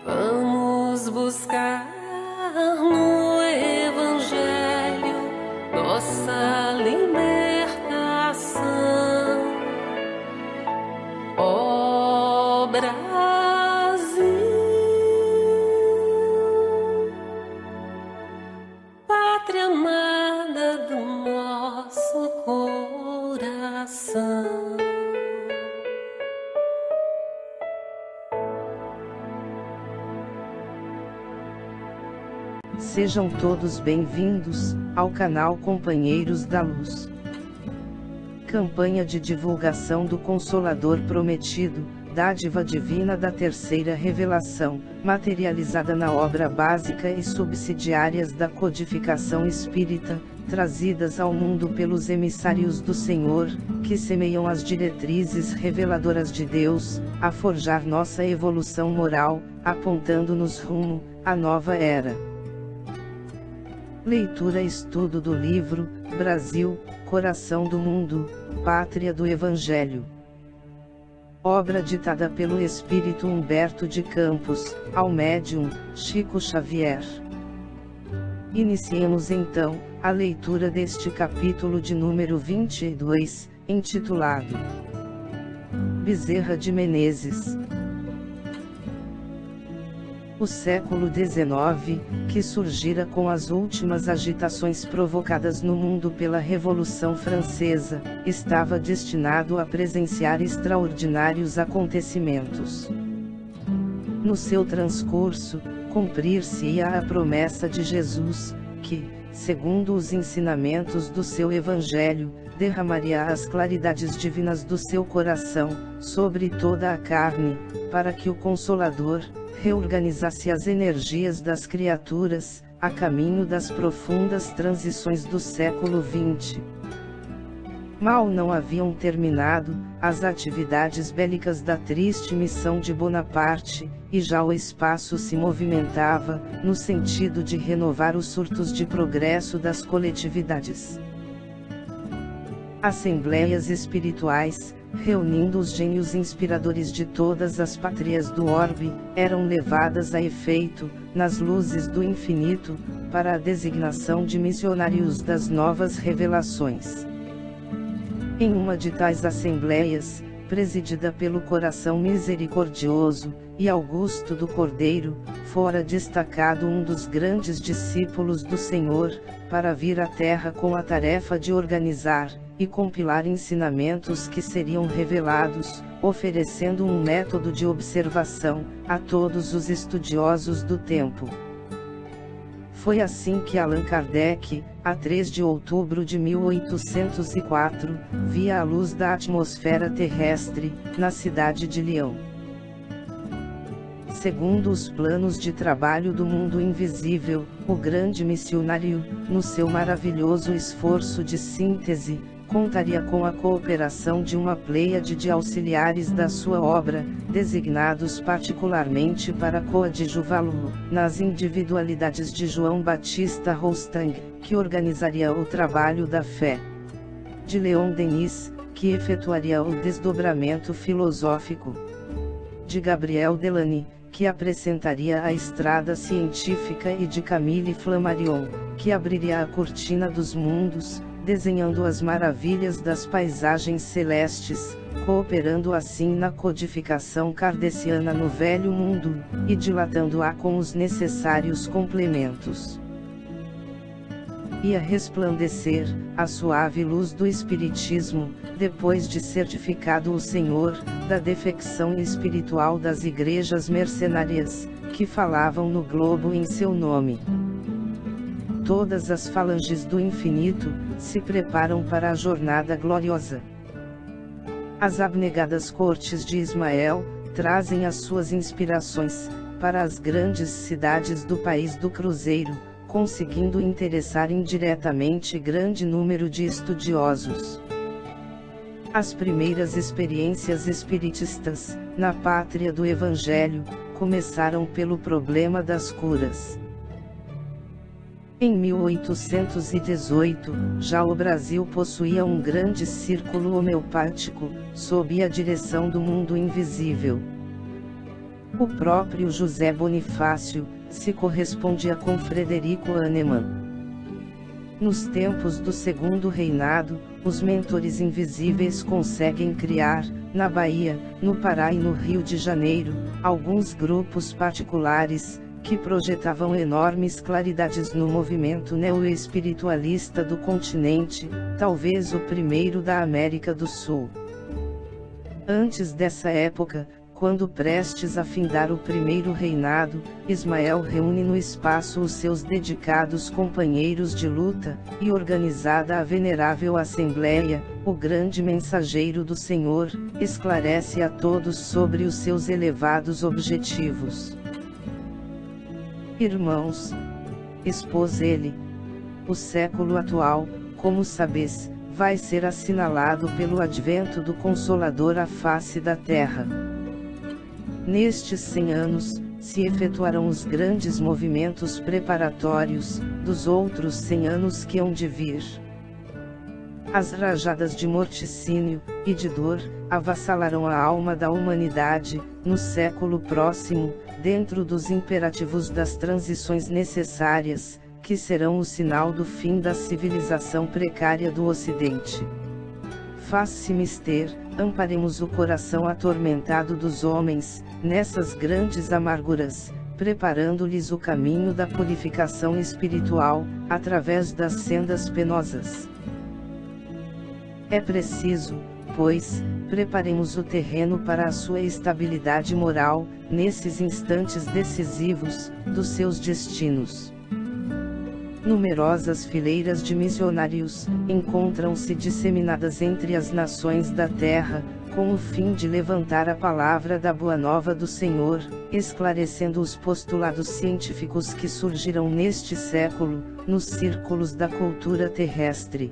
Vamos buscar no Evangelho nossa libertação. Ó Brasil, pátria amada do nosso coração. Sejam todos bem-vindos ao canal Companheiros da Luz. Campanha de divulgação do Consolador Prometido, dádiva divina da terceira revelação, materializada na obra básica e subsidiárias da codificação espírita, trazidas ao mundo pelos emissários do Senhor, que semeiam as diretrizes reveladoras de Deus, a forjar nossa evolução moral, apontando-nos rumo à nova era. Leitura e estudo do livro, Brasil, Coração do Mundo, Pátria do Evangelho. Obra ditada pelo Espírito Humberto de Campos, ao médium, Chico Xavier. Iniciemos então, a leitura deste capítulo de número 22, intitulado Bezerra de Menezes. O século XIX, que surgira com as últimas agitações provocadas no mundo pela Revolução Francesa, estava destinado a presenciar extraordinários acontecimentos. No seu transcurso, cumprir-se-ia a promessa de Jesus, que, segundo os ensinamentos do seu Evangelho, derramaria as claridades divinas do seu coração, sobre toda a carne, para que o Consolador reorganizasse as energias das criaturas, a caminho das profundas transições do século XX. Mal não haviam terminado as atividades bélicas da triste missão de Bonaparte, e já o espaço se movimentava, no sentido de renovar os surtos de progresso das coletividades. Assembleias espirituais, reunindo os gênios inspiradores de todas as pátrias do orbe, eram levadas a efeito, nas luzes do infinito, para a designação de missionários das novas revelações. Em uma de tais assembleias, presidida pelo coração misericordioso e augusto do Cordeiro, fora destacado um dos grandes discípulos do Senhor, para vir à Terra com a tarefa de organizar e compilar ensinamentos que seriam revelados, oferecendo um método de observação a todos os estudiosos do tempo. Foi assim que Allan Kardec, a 3 de outubro de 1804, via a luz da atmosfera terrestre, na cidade de Leão. Segundo os planos de trabalho do mundo invisível, o grande missionário, no seu maravilhoso esforço de síntese, contaria com a cooperação de uma pleiade de auxiliares da sua obra, designados particularmente para coadjuvá-lo nas individualidades de João Batista Rostand, que organizaria o trabalho da fé, de Leon Denis, que efetuaria o desdobramento filosófico, de Gabriel Delany, que apresentaria a estrada científica, e de Camille Flammarion, que abriria a cortina dos mundos, desenhando as maravilhas das paisagens celestes, cooperando assim na codificação kardeciana no velho mundo, e dilatando-a com os necessários complementos. Ia resplandecer a suave luz do Espiritismo, depois de certificado o Senhor da defecção espiritual das igrejas mercenárias, que falavam no globo em seu nome. Todas as falanges do infinito se preparam para a jornada gloriosa. As abnegadas cortes de Ismael trazem as suas inspirações para as grandes cidades do país do Cruzeiro, conseguindo interessar indiretamente grande número de estudiosos. As primeiras experiências espiritistas, na pátria do Evangelho, começaram pelo problema das curas. Em 1818, já o Brasil possuía um grande círculo homeopático, sob a direção do mundo invisível. O próprio José Bonifácio se correspondia com Frederico Hahnemann. Nos tempos do Segundo Reinado, os mentores invisíveis conseguem criar, na Bahia, no Pará e no Rio de Janeiro, alguns grupos particulares, que projetavam enormes claridades no movimento neo-espiritualista do continente, talvez o primeiro da América do Sul. Antes dessa época, quando prestes a findar o primeiro reinado, Ismael reúne no espaço os seus dedicados companheiros de luta, e organizada a venerável Assembleia, o grande mensageiro do Senhor, esclarece a todos sobre os seus elevados objetivos. Irmãos, expôs ele, o século atual, como sabeis, vai ser assinalado pelo advento do Consolador à face da terra. Nestes 100 anos, se efetuarão os grandes movimentos preparatórios, dos outros 100 anos que hão de vir. As rajadas de morticínio, e de dor, avassalarão a alma da humanidade, no século próximo, dentro dos imperativos das transições necessárias, que serão o sinal do fim da civilização precária do Ocidente. Faz-se mister, amparemos o coração atormentado dos homens, nessas grandes amarguras, preparando-lhes o caminho da purificação espiritual, através das sendas penosas. É preciso, pois, preparemos o terreno para a sua estabilidade moral, nesses instantes decisivos, dos seus destinos. Numerosas fileiras de missionários, encontram-se disseminadas entre as nações da terra, com o fim de levantar a palavra da Boa Nova do Senhor, esclarecendo os postulados científicos que surgirão neste século, nos círculos da cultura terrestre.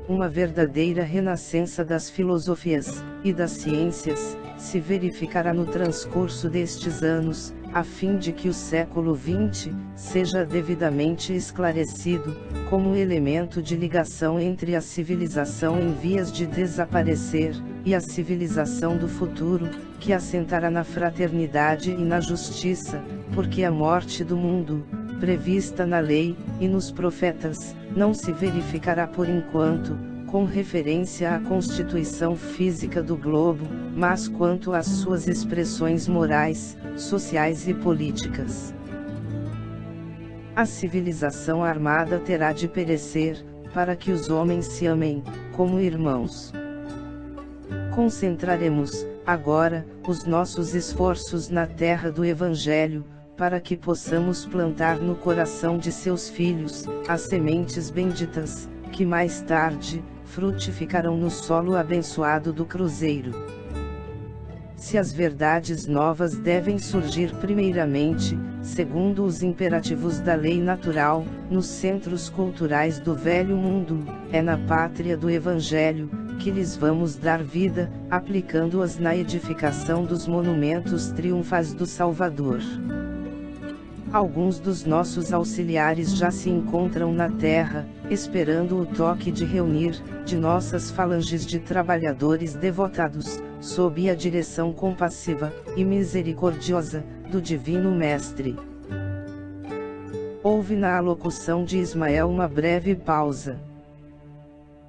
Uma verdadeira renascença das filosofias, e das ciências, se verificará no transcurso destes anos, a fim de que o século XX seja devidamente esclarecido, como elemento de ligação entre a civilização em vias de desaparecer, e a civilização do futuro, que assentará na fraternidade e na justiça, porque a morte do mundo, prevista na lei, e nos profetas, não se verificará por enquanto, com referência à constituição física do globo, mas quanto às suas expressões morais, sociais e políticas. A civilização armada terá de perecer, para que os homens se amem, como irmãos. Concentraremos, agora, os nossos esforços na terra do Evangelho, para que possamos plantar no coração de seus filhos, as sementes benditas, que mais tarde, frutificarão no solo abençoado do Cruzeiro. Se as verdades novas devem surgir primeiramente, segundo os imperativos da lei natural, nos centros culturais do velho mundo, é na pátria do Evangelho, que lhes vamos dar vida, aplicando-as na edificação dos monumentos triunfais do Salvador. Alguns dos nossos auxiliares já se encontram na terra, esperando o toque de reunir, de nossas falanges de trabalhadores devotados, sob a direção compassiva, e misericordiosa, do Divino Mestre. Houve na alocução de Ismael uma breve pausa.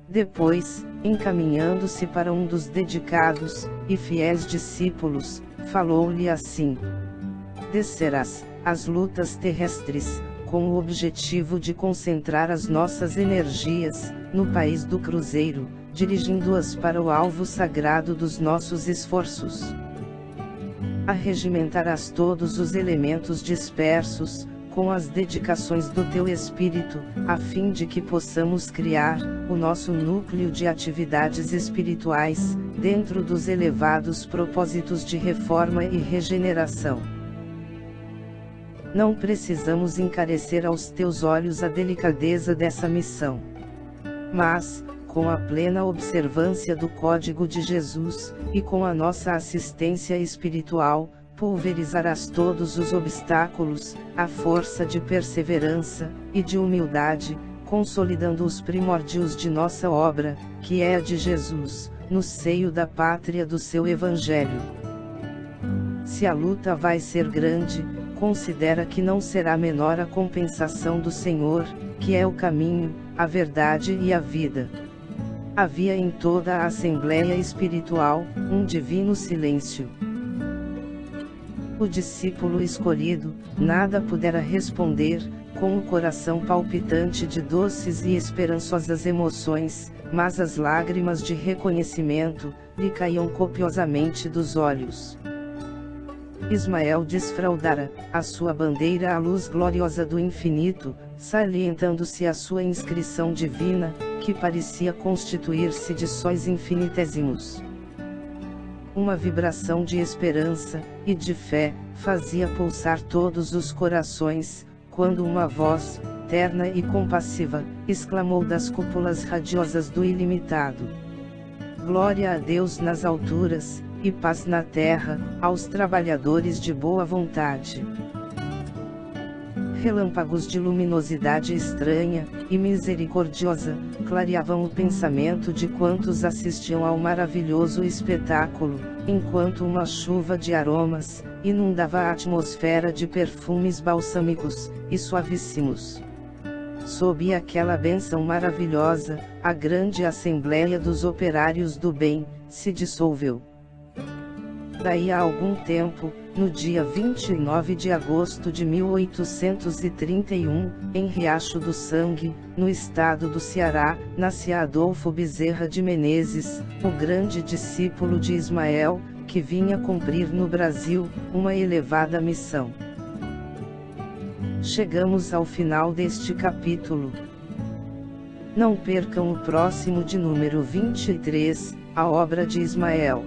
Depois, encaminhando-se para um dos dedicados, e fiéis discípulos, falou-lhe assim: descerás as lutas terrestres, com o objetivo de concentrar as nossas energias, no país do Cruzeiro, dirigindo-as para o alvo sagrado dos nossos esforços. Arregimentarás todos os elementos dispersos, com as dedicações do teu espírito, a fim de que possamos criar, o nosso núcleo de atividades espirituais, dentro dos elevados propósitos de reforma e regeneração. Não precisamos encarecer aos teus olhos a delicadeza dessa missão. Mas, com a plena observância do Código de Jesus, e com a nossa assistência espiritual, pulverizarás todos os obstáculos, à força de perseverança, e de humildade, consolidando os primórdios de nossa obra, que é a de Jesus, no seio da pátria do seu Evangelho. Se a luta vai ser grande, considera que não será menor a compensação do Senhor, que é o caminho, a verdade e a vida. Havia em toda a assembleia espiritual, um divino silêncio. O discípulo escolhido, nada pudera responder, com o coração palpitante de doces e esperançosas emoções, mas as lágrimas de reconhecimento, lhe caíam copiosamente dos olhos. Ismael desfraldara, a sua bandeira à luz gloriosa do infinito, salientando-se a sua inscrição divina, que parecia constituir-se de sóis infinitésimos. Uma vibração de esperança, e de fé, fazia pulsar todos os corações, quando uma voz, terna e compassiva, exclamou das cúpulas radiosas do ilimitado: Glória a Deus nas alturas, e paz na terra, aos trabalhadores de boa vontade. Relâmpagos de luminosidade estranha, e misericordiosa, clareavam o pensamento de quantos assistiam ao maravilhoso espetáculo, enquanto uma chuva de aromas, inundava a atmosfera de perfumes balsâmicos, e suavíssimos. Sob aquela bênção maravilhosa, a grande assembleia dos operários do bem, se dissolveu. Daí a algum tempo, no dia 29 de agosto de 1831, em Riacho do Sangue, no estado do Ceará, nascia Adolfo Bezerra de Menezes, o grande discípulo de Ismael, que vinha cumprir no Brasil, uma elevada missão. Chegamos ao final deste capítulo. Não percam o próximo de número 23, a obra de Ismael.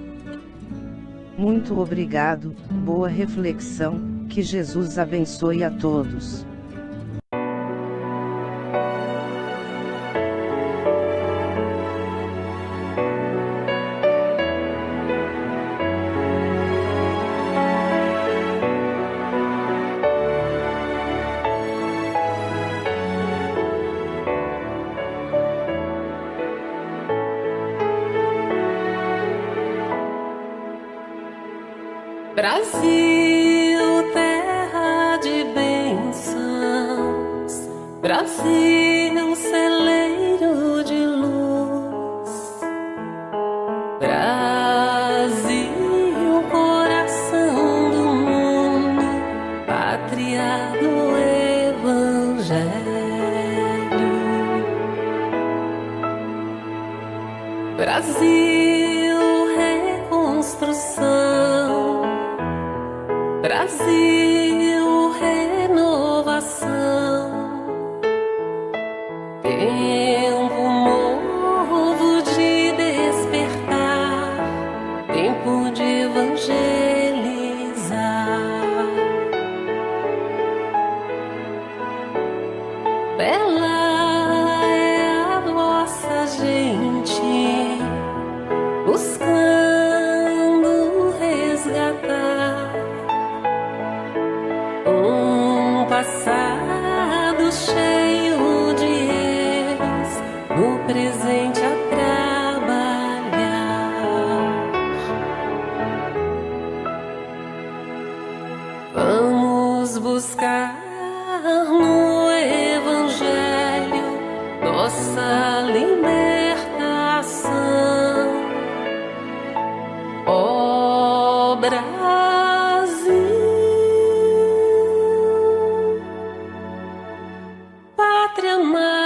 Muito obrigado, boa reflexão, que Jesus abençoe a todos. Brasil, terra de bênçãos, Brasil, celeiro de luz, Brasil, coração do mundo, pátria do Evangelho, Brasil, reconstrução, Brasil, renovação, tempo novo de despertar, tempo de evangelizar. Bela é a vossa gente, buscando resgatar passado cheio de erros, no presente a trabalhar. Vamos buscar no Evangelho nossa libertação. Ó Brasil, pátria amada.